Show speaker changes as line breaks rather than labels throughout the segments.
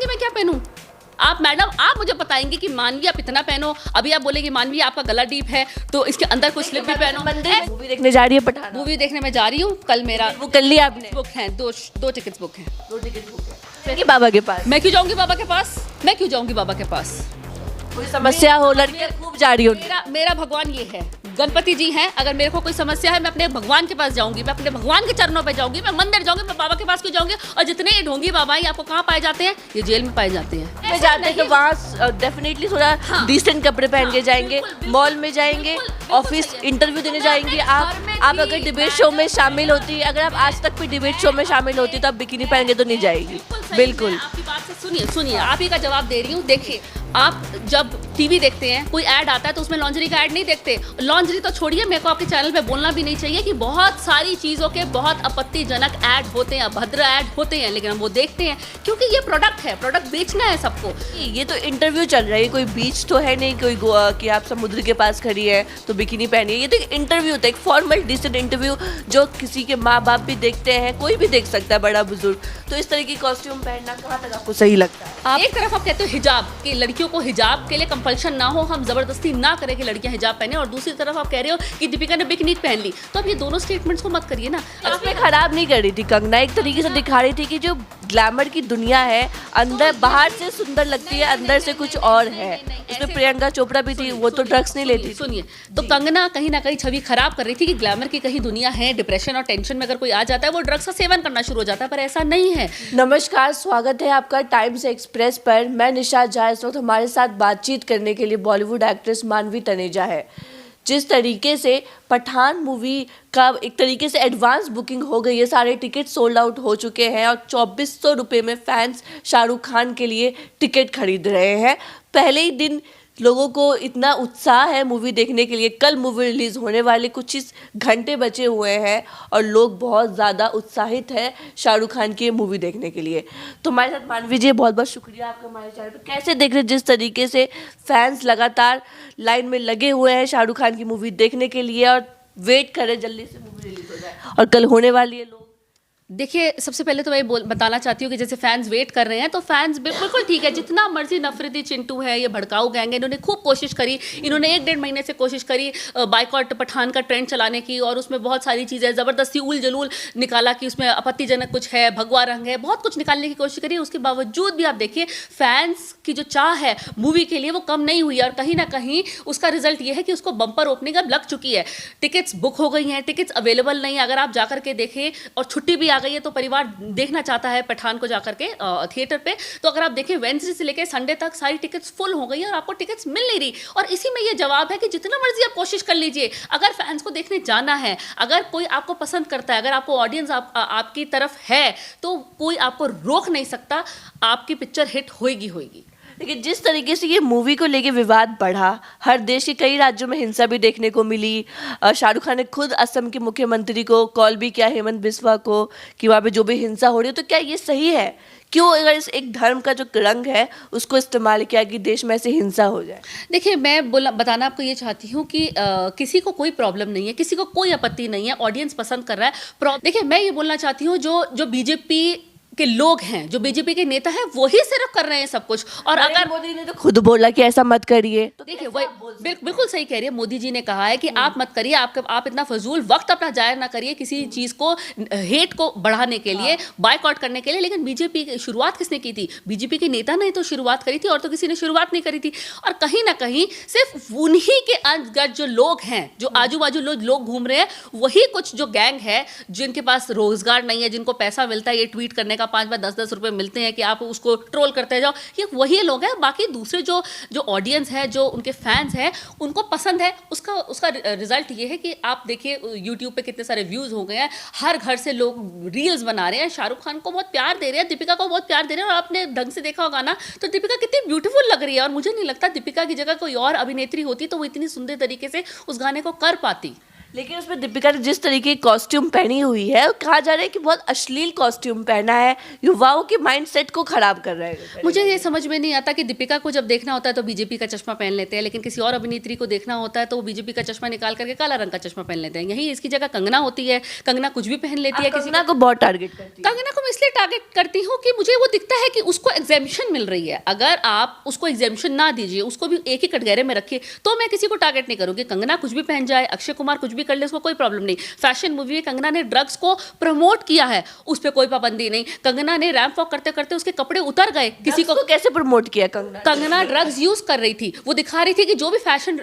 बताएंगे मैं क्या पहनूं? आप मैडम आप मुझे बताएंगे कि मानवी आप इतना पहनो, अभी आप बोलेंगे मानवी आपका गला डीप है तो इसके अंदर कुछ स्लिप भी पहनो।
मूवी देखने जा रही है पठान?
मूवी देखने में जा रही हूँ, कल मेरा
बुक कर लिया आपने?
बुक है, दो टिकट्स बुक हैं।
2 टिकट बुक है। चलिए बाबा के पास।
मैं क्यों जाऊंगी बाबा के पास? मैं क्यों जाऊंगी बाबा के पास?
कोई समस्या हो, लड़कियां खूब जा रही हो।
मेरा भगवान ये है, गणपति जी हैं। अगर मेरे को कोई समस्या है मैं अपने भगवान के पास जाऊंगी, मैं अपने भगवान के चरणों पे जाऊंगी, मैं मंदिर जाऊंगी, मैं बाबा के पास क्यों जाऊंगी? और जितने ये ढोंगी बाबा ही आपको कहाँ पाए जाते हैं? ये जेल में पाए जाते हैं।
में जाते हैं तो वहाँ डेफिनेटली थोड़ा डिसेंट कपड़े पहन के जाएंगे, मॉल में जाएंगे, ऑफिस इंटरव्यू देने जाएंगे। आप अगर डिबेट शो में शामिल होती, अगर आप आज तक भी डिबेट शो में शामिल होती तो आप बिकिनी पहन के तो नहीं जाएगी। बिल्कुल।
आपकी बात से सुनिए आप ही का जवाब दे रही हूँ। देखिए आप जब टीवी देखते हैं कोई ऐड आता है तो उसमें लॉन्जरी का ऐड नहीं देखते। लॉन्जरी तो छोड़िए, मेरे को आपके चैनल पे बोलना भी नहीं चाहिए कि बहुत सारी चीज़ों के बहुत आपत्तिजनक ऐड होते हैं, अभद्र ऐड होते हैं, लेकिन हम वो देखते हैं क्योंकि ये प्रोडक्ट है, प्रोडक्ट बेचना है सबको।
ये तो इंटरव्यू चल रहा है, कोई बीच तो है नहीं कोई कि आप समुद्र के पास खड़ी है तो बिकिनी पहनी है। ये तो एक इंटरव्यू होता है, एक फॉर्मल डिसेंट इंटरव्यू जो किसी के माँ बाप भी देखते हैं, कोई भी देख सकता है, बड़ा बुजुर्ग। तो इस तरह की कॉस्ट्यूम पहनना कहाँ तक आपको सही लगता है?
आप एक तरफ आप कहते हो हिजाब कि लड़कियों को हिजाब के लिए कंपल्शन ना हो, हम जबरदस्ती ना करें कि लड़कियां हिजाब पहने, और दूसरी तरफ आप कह रहे हो कि दीपिका ने बिकनी पहन ली। तो अब ये दोनों स्टेटमेंट्स को मत करिए ना।
उसमें खराब नहीं कर रही थी कंगना, एक तरीके से दिखा रही थी कि जो ग्लैमर की दुनिया है, अंदर बाहर से सुंदर लगती है, अंदर से कुछ और है। उसमें प्रियंका चोपड़ा भी थी, वो तो ड्रग्स नहीं लेती।
सुनिए, तो कंगना कहीं ना कहीं छवि खराब कर रही थी कि ग्लैमर की कहीं दुनिया है, डिप्रेशन और टेंशन में अगर कोई आ जाता है वो ड्रग्स का सेवन करना शुरू हो जाता है, पर ऐसा नहीं है।
नमस्कार, स्वागत है आपका टाइम्स एक्सप्रेस पर। मैं निशा झा, इस वक्त हमारे साथ बातचीत करने के लिए बॉलीवुड एक्ट्रेस मानवी तनेजा है। जिस तरीके से पठान मूवी का एक तरीके से एडवांस बुकिंग हो गई है, सारे टिकट सोल्ड आउट हो चुके हैं और 2400 रुपये में फैंस शाहरुख खान के लिए टिकट खरीद रहे हैं। पहले ही दिन लोगों को इतना उत्साह है मूवी देखने के लिए। कल मूवी रिलीज़ होने वाले कुछ ही घंटे बचे हुए हैं और लोग बहुत ज़्यादा उत्साहित हैं शाहरुख खान की मूवी देखने के लिए। तो हमारे साथ मानवी जी, बहुत बहुत शुक्रिया आपका हमारे चैनल पर। कैसे देख रहे जिस तरीके से फैंस लगातार लाइन में लगे हुए हैं शाहरुख खान की मूवी देखने के लिए और वेट कर रहे जल्दी से मूवी रिलीज हो जाए, और कल होने वाली है। लोग
देखिए, सबसे पहले तो मैं बताना चाहती हूँ कि जैसे फैंस वेट कर रहे हैं तो फैंस बिल्कुल ठीक है। जितना मर्जी नफरती चिंटू है, ये भड़काऊ गैंग है, इन्होंने खूब कोशिश करी, इन्होंने 1-1.5 महीने से कोशिश करी बाइकॉट पठान का ट्रेंड चलाने की, और उसमें बहुत सारी चीज़ें ज़बरदस्ती उल जलूल निकाला कि उसमें आपत्तिजनक कुछ है, भगवा रंग है, बहुत कुछ निकालने की कोशिश करी। उसके बावजूद भी आप देखिए फैंस की जो चाह है मूवी के लिए वो कम नहीं हुई, और कहीं ना कहीं उसका रिजल्ट ये है कि उसको बम्पर ओपनिंग अब लग चुकी है। टिकट्स बुक हो गई हैं, टिकट्स अवेलेबल नहीं है। अगर आप जाकर के देखें, और छुट्टी भी आ गई है तो परिवार देखना चाहता है पठान को जाकर के थिएटर पे, तो अगर आप देखें वेडनेसडे से लेकर संडे तक सारी टिकट्स फुल हो गई है और आपको टिकट्स मिल नहीं रही। और इसी में ये जवाब है कि जितना मर्जी आप कोशिश कर लीजिए, अगर फैंस को देखने जाना है, अगर कोई आपको पसंद करता है, अगर आपको ऑडियंस आपकी तरफ है, तो कोई आपको रोक नहीं सकता, आपकी पिक्चर हिट होएगी होएगी।
लेकिन जिस तरीके से ये मूवी को लेके विवाद बढ़ा, हर देश के कई राज्यों में हिंसा भी देखने को मिली। शाहरुख खान ने खुद असम के मुख्यमंत्री को कॉल भी किया, हेमंत बिस्वा को, कि वहाँ पे जो भी हिंसा हो रही है, तो क्या ये सही है? क्यों अगर इस एक धर्म का जो रंग है उसको इस्तेमाल किया कि देश में ऐसे हिंसा हो जाए?
देखिए, मैं बताना आपको ये चाहती हूँ कि किसी को कोई प्रॉब्लम नहीं है, किसी को कोई आपत्ति नहीं है, ऑडियंस पसंद कर रहा है। देखिए, मैं ये बोलना चाहती हूँ जो बीजेपी के लोग हैं, जो बीजेपी के नेता हैं, वही सिर्फ कर रहे हैं सब कुछ। और अगर
मोदी ने तो खुद बोला कि ऐसा मत करिए,
तो देखिए वही बिल्कुल सही कह रही है। मोदी जी ने कहा है कि आप मत करिए, आप इतना फजूल वक्त अपना जाया ना करिए किसी चीज को, हेट को बढ़ाने के लिए, बायकॉट करने के लिए। लेकिन बीजेपी की शुरुआत किसने की थी? बीजेपी के नेता ने तो शुरुआत करी थी, और तो किसी ने शुरुआत नहीं करी थी। और कहीं ना कहीं सिर्फ उन्हीं के अंतर्गत जो लोग हैं, जो आजू बाजू लोग घूम रहे हैं, वही कुछ जो गैंग है जिनके पास रोजगार नहीं है, जिनको पैसा मिलता है ये ट्वीट करने का, 5-5, 10-10 रुपए मिलते हैं कि आप उसको ट्रोल करते जाओ, ये वही लोग हैं। बाकी दूसरे जो ऑडियंस है, जो उनके फैंस हैं, उनको पसंद है। उसका रिजल्ट ये है कि आप देखिए यूट्यूब पे कितने सारे व्यूज हो गए हैं, हर घर से लोग रील्स बना रहे हैं, शाहरुख खान को बहुत प्यार दे रहे हैं, दीपिका को बहुत प्यार दे रहे हैं। और आपने ढंग से देखा होगा ना, तो दीपिका कितनी ब्यूटीफुल लग रही है, और मुझे नहीं लगता दीपिका की जगह कोई और अभिनेत्री होती तो वो इतनी सुंदर तरीके से उस गाने को कर पाती।
लेकिन उसमें दीपिका ने जिस तरीके की कॉस्ट्यूम पहनी हुई है, कहा जा रहा है कि बहुत अश्लील कॉस्ट्यूम पहना है, युवाओं के माइंडसेट को खराब कर रहा है।
मुझे ये समझ में नहीं आता कि दीपिका को जब देखना होता है तो बीजेपी का चश्मा पहन लेते हैं, लेकिन किसी और अभिनेत्री को देखना होता है तो वो बीजेपी का चश्मा निकाल करके काला रंग का चश्मा पहन लेते हैं। यही इसकी जगह कंगना होती है, कंगना कुछ भी पहन लेती है।
कंगना को बहुत टारगेट करती है।
कंगना को मैं इसलिए टारगेट करती हूँ कि मुझे वो दिखता है कि उसको एग्जेम्पशन मिल रही है। अगर आप उसको एग्जेम्पशन ना दीजिए, उसको भी एक ही कटघरे में रखिए, तो मैं किसी को टारगेट नहीं करूँगी। कंगना कुछ भी पहन जाए, अक्षय कुमार कुछ भी कर ले, उसको कोई प्रॉब्लम नहीं। फैशन मूवी में कंगना ने ड्रग्स को प्रमोट किया है, उस पर कोई पाबंदी नहीं। कंगना ने रैंप वॉक करते करते उसके कपड़े उतर गए, किसी को
कैसे प्रमोट किया कंगना?
कंगना ड्रग्स यूज कर रही थी, वो दिखा रही थी कि जो भी फैशन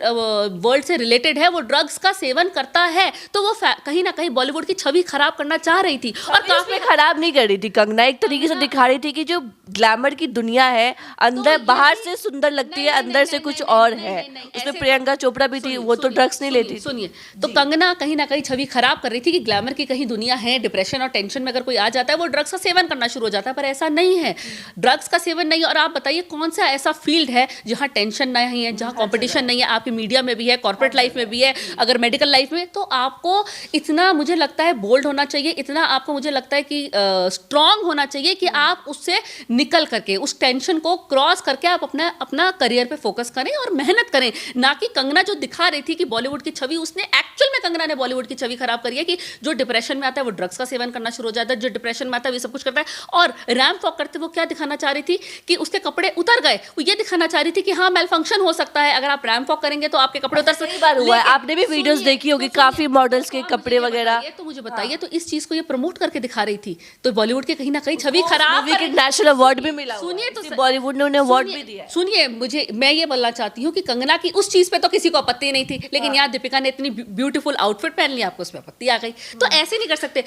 वर्ल्ड से रिलेटेड है वो ड्रग्स का सेवन करता है, तो वो कहीं ना कहीं बॉलीवुड की छवि खराब करना चाह रही थी। और
काफी खराब नहीं कर रही थी कंगना, एक तरीके से दिखा रही थी कि जो ग्लैमर की दुनिया है, अंदर बाहर से सुंदर लगती है, अंदर से कुछ और है। उसमें प्रियंका चोपड़ा भी थी, वो तो ड्रग्स नहीं लेती।
सुनिए, तो कंगना कहीं ना कहीं छवि खराब कर रही थी कि ग्लैमर की कहीं दुनिया है, डिप्रेशन और टेंशन में अगर कोई आ जाता है वो ड्रग्स का सेवन करना शुरू हो जाता है, पर ऐसा नहीं है। ड्रग्स का सेवन नहीं है। और आप बताइए कौन सा ऐसा फील्ड है जहां टेंशन नहीं है, जहां कंपटीशन नहीं है? आपकी मीडिया में भी है, कॉर्पोरेट लाइफ में भी है, अगर मेडिकल लाइफ में, तो आपको इतना मुझे लगता है बोल्ड होना चाहिए, इतना आपको मुझे लगता है कि स्ट्रांग होना चाहिए कि आप उससे निकल करके, उस टेंशन को क्रॉस करके आप अपना अपना करियर पे फोकस करें और मेहनत करें। ना कि कंगना जो दिखा रही थी कि बॉलीवुड की छवि, उसने एक्चुअल में कंगना ने बॉलीवुड की छवि खराब करी है कि जो डिप्रेशन में आता है वो ड्रग्स का सेवन करना शुरू हो जाता है, जो डिप्रेशन में आता है वो सब कुछ करता है। और रैंप वॉक करते वो क्या दिखाना चाह रही थी कि उसके कपड़े उतर गए, वो ये दिखाना चाह रही थी कि हाँ, मेल फंक्शन हो सकता है, अगर आप रैंप वॉक करेंगे तो आपके कपड़े उतर सकते हैं।
बार हुआ है, आपने भी वीडियोस देखी होगी, काफी मॉडल्स के कपड़े वगैरह।
तो मुझे बताइए, तो इस चीज को ये प्रमोट करके दिखा रही थी, तो बॉलीवुड के कहीं ना कहीं छवि खराब।
नेशनल अवार्ड भी मिला।
सुनिए, तो
बॉलीवुड ने उन्हें अवार्ड भी दिया।
सुनिए, मैं ये बोलना चाहती हूँ कि कंगना की उस चीज पे तो किसी को आपत्ति नहीं थी, लेकिन यहाँ दीपिका ने इतनी ब्यूटीफुल आउटफिट पहन लिया, आपको उसमें आपत्ति आ गई। तो ऐसे नहीं कर सकते।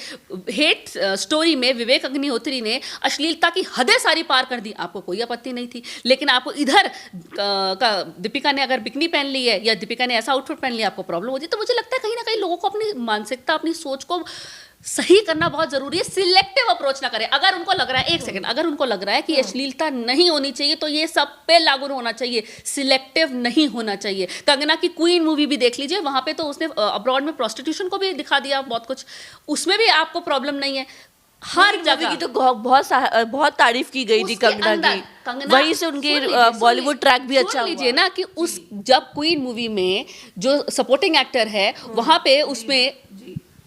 हेट स्टोरी में विवेक अग्निहोत्री ने अश्लीलता की हदें सारी पार कर दी, आपको कोई आपत्ति नहीं थी। लेकिन आपको इधर दीपिका ने अगर बिकनी पहन ली है या दीपिका ने ऐसा आउटफिट पहन लिया, आपको प्रॉब्लम होती है। तो मुझे लगता है कहीं ना कहीं लोगों को अपनी मानसिकता, अपनी सोच को सही करना बहुत जरूरी है। सिलेक्टिव अप्रोच ना करें। अगर उनको लग रहा है, एक सेकंड, अगर उनको लग रहा है कि अश्लीलता नहीं होनी चाहिए तो ये सब पे लागू होना चाहिए, सिलेक्टिव नहीं होना चाहिए। कंगना की क्वीन मूवी भी देख लीजिए, वहां पे तो उसने अब्रॉड में प्रोस्टिट्यूशन को भी दिखा दिया बहुत कुछ, उसमें भी आपको प्रॉब्लम नहीं है। हर जगह
की तो बहुत तारीफ की गई थी कंगना की, वहीं से उनके बॉलीवुड ट्रैक भी अच्छा
लीजिए ना कि उस जब क्वीन मूवी में जो सपोर्टिंग एक्टर है वहां पे, उसमें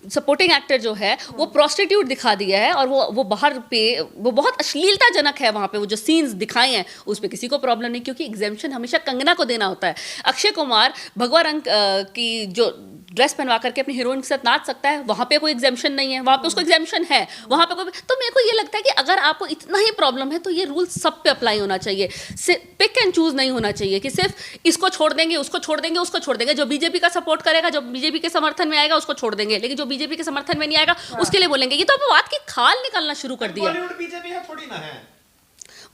सपोर्टिंग एक्टर जो है वो प्रोस्टिट्यूट दिखा दिया है, और वो बाहर पे वो बहुत अश्लीलताजनक है। वहाँ पे वो जो सीन्स दिखाए हैं उस पर किसी को प्रॉब्लम नहीं, क्योंकि एग्जेम्पशन हमेशा कंगना को देना होता है। अक्षय कुमार भगवा रंग की जो ड्रेस पहनवा करके अपनी हीरोइन के साथ नाच सकता है, वहाँ पे कोई एग्जेम्पशन नहीं है, वहाँ पे उसको एग्जेम्पशन है, वहाँ पे कोई। तो मेरे को ये लगता है कि अगर आपको इतना ही प्रॉब्लम है तो ये रूल सब पे अप्लाई होना चाहिए, पिक एंड चूज नहीं होना चाहिए कि सिर्फ इसको छोड़ देंगे, उसको छोड़ देंगे, उसको छोड़ देंगे। जो बीजेपी का सपोर्ट करेगा, जो बीजेपी के समर्थन में आएगा उसको छोड़ देंगे, लेकिन जो बीजेपी के समर्थन में नहीं आएगा उसके लिए बोलेंगे। ये तो अब बात की खाल निकालना शुरू कर दिया।
बॉलीवुड बीजेपी है थोड़ी ना है,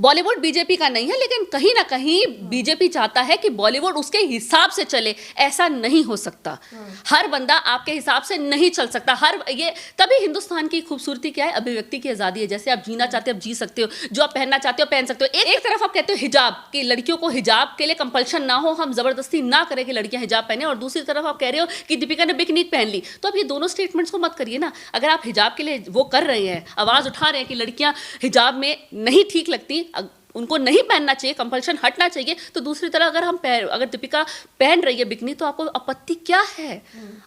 बॉलीवुड बीजेपी का नहीं है, लेकिन कहीं ना कहीं बीजेपी चाहता है कि बॉलीवुड उसके हिसाब से चले। ऐसा नहीं हो सकता, हर बंदा आपके हिसाब से नहीं चल सकता। ये तभी हिंदुस्तान की खूबसूरती क्या है, अभिव्यक्ति की आज़ादी है। जैसे आप जीना चाहते हो आप जी सकते हो, जो आप पहनना चाहते हो पहन सकते हो। एक तरफ आप कहते हो हिजाब, कि लड़कियों को हिजाब के लिए कंपल्शन ना हो, हम जबरदस्ती ना करें कि लड़कियां हिजाब पहने, और दूसरी तरफ आप कह रहे हो कि दीपिका ने बिकनी पहन ली। तो अब ये दोनों स्टेटमेंट्स को मत करिए ना। अगर आप हिजाब के लिए वो कर रहे हैं, आवाज़ उठा रहे हैं कि लड़कियां हिजाब में नहीं ठीक लगती, उनको नहीं पहनना चाहिए, कंपल्शन हटना चाहिए, तो दूसरी तरह अगर दीपिका पहन रही है बिकनी, तो आपको आपत्ति क्या है?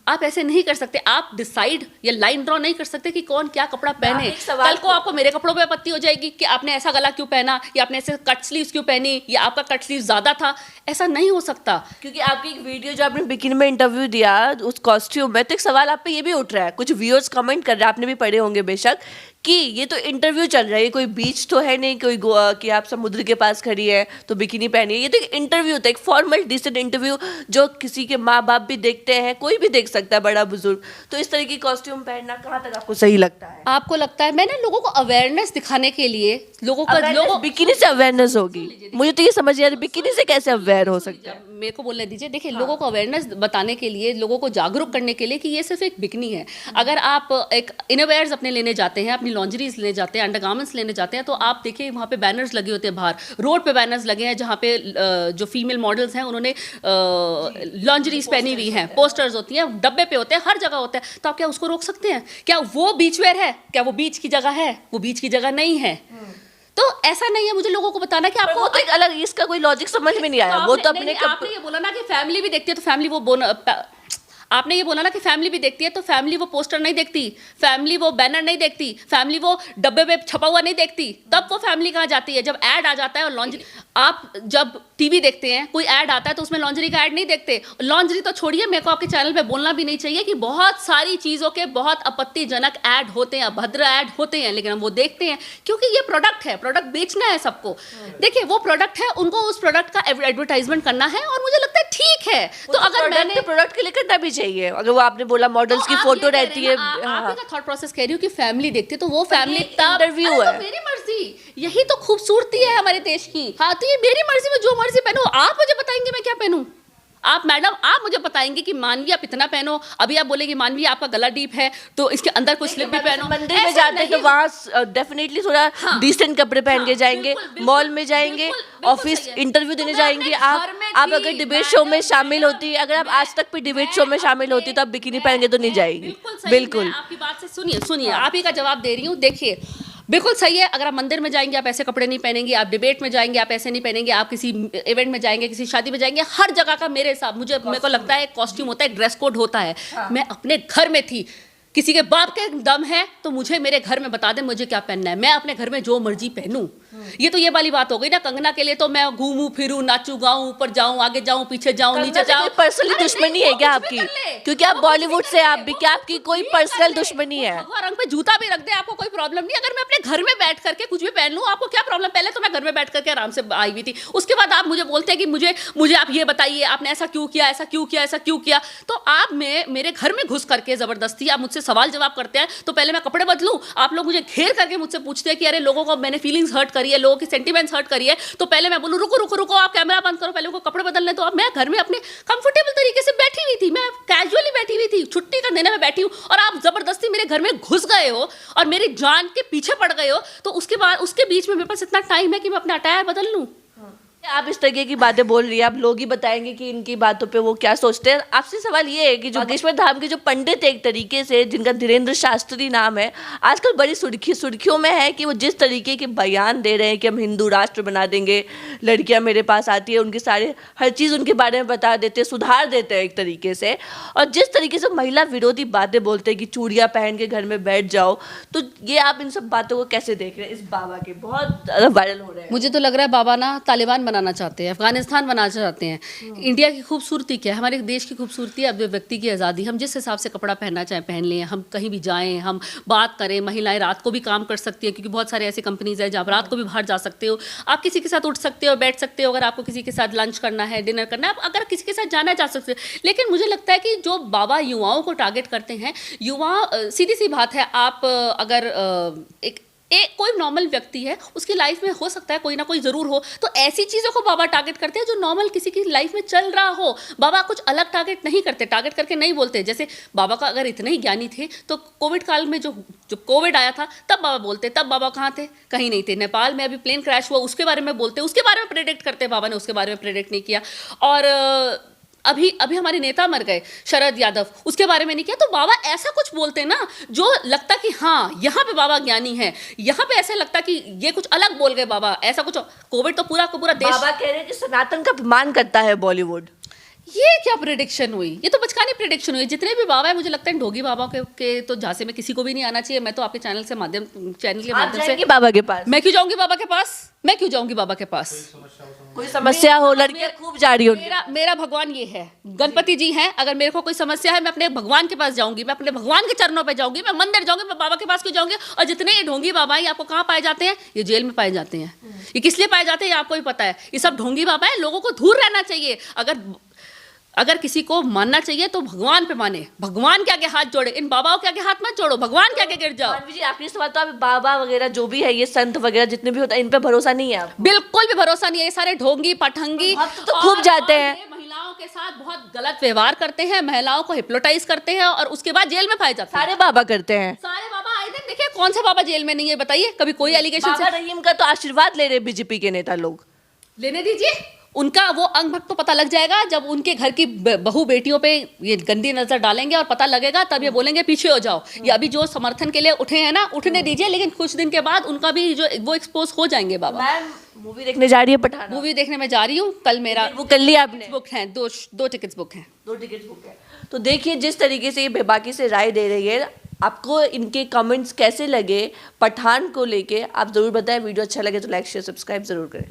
आप ऐसे नहीं कर सकते। आप डिसाइड या लाइन ड्रॉ नहीं कर सकते कि कौन क्या कपड़ा पहने। कल को आपको मेरे कपड़ों पे आपत्ति हो जाएगी कि आपने ऐसा गला क्यों पहना, या आपने ऐसे कट स्लीव्स क्यों पहनी, या आपका कट स्लीव ज्यादा था। ऐसा नहीं हो सकता।
क्योंकि आपकी एक वीडियो जो आपने बिकिनी में इंटरव्यू दिया उस कॉस्ट्यूम में, तो एक सवाल आप पे ये भी उठ रहा है, कुछ व्यूअर्स कमेंट कर रहे हैं, आपने भी पढ़े होंगे बेशक, कि ये तो इंटरव्यू चल रहा है, कोई बीच तो है नहीं, कोई कि आप समुद्र के पास खड़ी है तो बिकिनी पहनी है। ये तो एक इंटरव्यू होता है, एक फॉर्मल डिसेंट इंटरव्यू, जो किसी के माँ बाप भी देखते हैं, कोई भी देख सकता है, बड़ा बुजुर्ग। तो इस तरह की कॉस्ट्यूम पहनना कहाँ तक आपको सही लगता है?
आपको लगता है मैंने लोगों को अवेयरनेस दिखाने के लिए लोगों
बिकिनी से अवेयरनेस होगी? मुझे तो ये समझ नहीं आ रही बिकिनी से कैसे अवेयर हो सकता है।
मेरे को बोलने दीजिए। देखिए, लोगों को अवेयरनेस बताने के लिए, लोगों को जागरूक करने के लिए कि ये सिर्फ एक बिकनी है। अगर आप एक इनरवेयर्स अपने लेने जाते हैं, अपनी लॉन्जरीज लेने जाते हैं, अंडरगारमेंट्स लेने जाते हैं, तो आप देखिए वहाँ पे बैनर्स लगे होते हैं, बाहर रोड पे बैनर्स लगे हैं जहाँ पे जो फीमेल मॉडल्स हैं उन्होंने लॉन्जरीज पहनी हुई हैं, पोस्टर्स होती हैं, डब्बे पे होते हैं, हर जगह होते हैं। तो आप क्या उसको रोक सकते हैं? क्या वो बीच वेयर है? क्या वो बीच की जगह है? वो बीच की जगह नहीं है। तो ऐसा नहीं है मुझे लोगों को बताना कि आपको
वो तो एक अलग, इसका कोई लॉजिक समझ में नहीं आया। वो तो अपने
आपने ये बोला ना कि फैमिली भी देखती है, तो फैमिली आपने ये बोला ना कि फैमिली भी देखती है, तो फैमिली वो पोस्टर नहीं देखती, फैमिली वो बैनर नहीं देखती, फैमिली वो डब्बे पे छपा हुआ नहीं देखती, तब वो फैमिली कहाँ जाती है? जब ऐड आ जाता है। और लॉन्जरी, आप जब टीवी देखते हैं, कोई ऐड आता है तो उसमें लॉन्जरी का ऐड नहीं देखते। लॉन्जरी तो छोड़िए, मेरे को आपके चैनल पे बोलना भी नहीं चाहिए कि बहुत सारी चीज़ों के बहुत आपत्तिजनक ऐड होते हैं, अभद्र ऐड होते हैं, लेकिन हम वो देखते हैं क्योंकि ये प्रोडक्ट है, प्रोडक्ट बेचना है सबको। देखिए, वो प्रोडक्ट है, उनको उस प्रोडक्ट का एडवर्टाइजमेंट करना है, और मुझे लगता है ठीक है। तो अगर मैंने
प्रोडक्ट के लिए करना भी चाहिए। अगर वो आपने बोला मॉडल्स की फोटो रहती है,
आप का थॉट प्रोसेस कह रही हूँ कि फैमिली देखती है, तो वो फैमिली
इंटरव्यू
तो
है।
मेरी मर्जी, यही तो खूबसूरती है हमारे देश की। हाँ, तो ये मेरी मर्जी, में जो मर्जी पहनो। आप मुझे बताएंगे मैं क्या पहनूं? आप मैडम, आप मुझे बताएंगे कि मानवी आप इतना पहनो। अभी आप बोलेगी मानवी आपका गला डीप है तो इसके अंदर कुछ स्लिप भी पहनो।
मंदिर में जाते तो वहाँ डेफिनेटली थोड़ा डिसेंट कपड़े पहन के जाएंगे। मॉल में जाएंगे, ऑफिस इंटरव्यू देने जाएंगे। आप अगर डिबेट शो में शामिल होती, अगर आप आज तक भी डिबेट शो में शामिल होती, तो आप बिकिनी पहन के तो नहीं जाएगी। बिल्कुल,
आपकी बात से सुनिए, आप ही का जवाब दे रही हूँ। देखिए, बिल्कुल सही है। अगर आप मंदिर में जाएंगे आप ऐसे कपड़े नहीं पहनेंगे, आप डिबेट में जाएंगे आप ऐसे नहीं पहनेंगे, आप किसी इवेंट में जाएंगे, किसी शादी में जाएंगे, हर जगह का मेरे को लगता है कॉस्ट्यूम होता है, ड्रेस कोड होता है। मैं अपने घर में थी, किसी के बाप के दम है तो मुझे मेरे घर में बता दे मुझे क्या पहनना है, मैं अपने घर में जो मर्जी पहनूं। ये वाली बात हो गई ना। कंगना के लिए तो मैं घूमूं फिरूं, नाचूं गाऊं, ऊपर जाऊं, आगे जाऊं, पीछे जाऊं, नीचे जाऊं।
पर्सनली दुश्मनी है क्या आपकी? क्योंकि आप बॉलीवुड से, आप भी, क्या आपकी कोई पर्सनल दुश्मनी है?
भगवा रंग पे जूता भी रख दे, आपको कोई प्रॉब्लम नहीं। अगर मैं अपने घर में बैठ करके कुछ भी पहन लूं, आपको क्या प्रॉब्लम? पहले तो मैं घर में बैठ करके आराम से आई हुई थी, उसके बाद आप मुझे बोलते हैं कि मुझे आप ये बताइए, आपने ऐसा क्यों किया, ऐसा क्यों किया, ऐसा क्यों किया। तो आप मेरे घर में घुस करके जबरदस्ती आप मुझसे सवाल जवाब करते हैं। तो पहले मैं कपड़े बदलूं, आप लोग मुझे घेर करके मुझसे पूछते हैं कि अरे लोगों को मैंने फीलिंग्स हर्ट करी है, लोगों की सेंटिमेंट्स हर्ट करी है, तो पहले मैं बोलूं रुको, आप कैमरा बंद करो, पहले उनको कपड़े बदलने। तो अब मैं घर में अपने कंफर्टेबल तरीके से बैठी हुई थी, मैं कैजुअली बैठी हुई थी, छुट्टी का दिन है, मैं बैठी हूं, और आप जबरदस्ती मेरे घर में घुस गए हो और मेरी जान के पीछे पड़ गए हो। तो उसके बीच में मेरे पास इतना टाइम है कि मैं अपना अटायर बदल लूं।
आप इस तरीके की बातें बोल रही है, आप लोग ही बताएंगे कि इनकी बातों पे वो क्या सोचते हैं। आपसे सवाल ये है कि जो बागेश्वर धाम के जो पंडित एक तरीके से, जिनका धीरेन्द्र शास्त्री नाम है, आजकल बड़ी सुर्खियों में है कि वो जिस तरीके के बयान दे रहे हैं कि हम हिंदू राष्ट्र बना देंगे, लड़कियां मेरे पास आती है, उनके सारे हर चीज़ उनके बारे में बता देते हैं, सुधार देते हैं एक तरीके से, और जिस तरीके से महिला विरोधी बातें बोलते हैं कि चूड़ियाँ पहन के घर में बैठ जाओ, तो ये आप इन सब बातों को कैसे देख रहे हैं? इस बाबा के बहुत ज़्यादा वायरल हो रहे हैं।
मुझे तो लग रहा है बाबा ना तालिबान बनाना चाहते हैं, अफगानिस्तान बनाना चाहते हैं। इंडिया की खूबसूरती क्या है, हमारे देश की खूबसूरती है अभिव्यक्ति की आज़ादी। हम जिस हिसाब से कपड़ा पहनना चाहें पहन लें, हम कहीं भी जाएं, हम बात करें, महिलाएं रात को भी काम कर सकती हैं, क्योंकि बहुत सारे ऐसे कंपनीज हैं जहाँ रात को भी बाहर जा सकते हो, आप किसी के साथ उठ सकते हो, बैठ सकते हो, अगर आपको किसी के साथ लंच करना है, डिनर करना है, आप अगर किसी के साथ जाना जा सकते हो। लेकिन मुझे लगता है कि जो बाबा युवाओं को टारगेट करते हैं, युवा, सीधी सी बात है, आप अगर एक कोई नॉर्मल व्यक्ति है, उसकी लाइफ में हो सकता है कोई ना कोई जरूर हो, तो ऐसी चीज़ों को बाबा टारगेट करते हैं जो नॉर्मल किसी की लाइफ में चल रहा हो। बाबा कुछ अलग टारगेट नहीं करते, टारगेट करके नहीं बोलते। जैसे बाबा का अगर इतने ही ज्ञानी थे तो कोविड काल में जो कोविड आया था तब बाबा बोलते, तब बाबा कहाँ थे? कहीं नहीं थे। नेपाल में अभी प्लेन क्रैश हुआ, उसके बारे में बोलते, उसके बारे में प्रेडिक्ट करते, बाबा ने उसके बारे में प्रेडिक्ट नहीं किया। और अभी हमारे नेता मर गए, शरद यादव, उसके बारे में नहीं किया। तो बाबा ऐसा कुछ बोलते ना जो लगता कि हाँ यहाँ पे बाबा ज्ञानी है, यहाँ पे ऐसा लगता कि ये कुछ अलग बोल गए बाबा, ऐसा कुछ। कोविड तो पूरा देश,
बाबा कह रहे हैं कि सनातन का अपमान करता है बॉलीवुड।
ये क्या प्रेडिक्शन हुई? ये तो बचकानी प्रेडिक्शन हुई। जितने भी बाबा है, मुझे लगता है ढोगी बाबा के तो झांसे में किसी को भी नहीं आना चाहिए। मैं तो आपके चैनल के माध्यम से
बाबा के पास,
मैं क्यों जाऊंगी बाबा के पास? मैं क्यों जाऊंगी बाबा के पास?
कोई समस्या हो, लड़कियां खूब जा रही हो।
मेरा भगवान ये है, गणपति जी हैं। अगर मेरे को कोई समस्या है, मैं अपने भगवान के पास जाऊंगी, मैं अपने भगवान के चरणों पे जाऊंगी, मैं मंदिर जाऊंगी, मैं बाबा के पास क्यों जाऊंगी? और जितने ये ढोंगी बाबा हैं, आपको कहाँ पाए जाते हैं? ये जेल में पाए जाते हैं। ये किस लिए पाए जाते हैं, ये आपको ही पता है। ये सब ढोंगी बाबा है, लोगों को दूर रहना चाहिए। अगर किसी को मानना चाहिए तो भगवान पे माने, भगवान के आगे हाथ जोड़े, इन बाबाओं के आगे हाथ मत जोड़ो, भगवान के आगे गिर जाओ।
मानवी जी, आपने सवाल तो, आप बाबा वगैरह जो भी है, ये संत वगैरह जितने भी होता है, इन पे भरोसा नहीं है?
बिल्कुल भी भरोसा नहीं है। ये सारे ढोंगी पठंगी
तो खूब जाते हैं।
महिलाओं के साथ बहुत गलत व्यवहार करते हैं, महिलाओं को हिप्नोटाइज करते हैं और उसके बाद जेल में पाए जाते हैं।
सारे बाबा करते हैं।
सारे बाबा आए दिन देखिए, कौन सा बाबा जेल में नहीं है बताइए, कभी कोई एलिगेशन
बाबा रहीम का तो आशीर्वाद ले रहे बीजेपी के नेता लोग।
लेने दीजिए, उनका वो अंग भक्त तो पता लग जाएगा जब उनके घर की बहू बेटियों पे ये गंदी नजर डालेंगे और पता लगेगा, तब ये बोलेंगे पीछे हो जाओ। ये अभी जो समर्थन के लिए उठे हैं ना, उठने दीजिए, लेकिन कुछ दिन के बाद उनका भी जो वो एक्सपोज हो जाएंगे बाबा।
मैम मूवी देखने जा रही है पठान?
मूवी देखने में जा रही हूँ, कल मेरा
वो कर लिया आपने?
बुक है, दो टिकट्स बुक हैं।
2 टिकट बुक है। तो देखिए जिस तरीके से ये बेबाकी से राय दे रही है, आपको इनके कमेंट्स कैसे लगे पठान को लेके, आप जरूर बताएं। वीडियो अच्छा लगे तो लाइक शेयर सब्सक्राइब जरूर करें।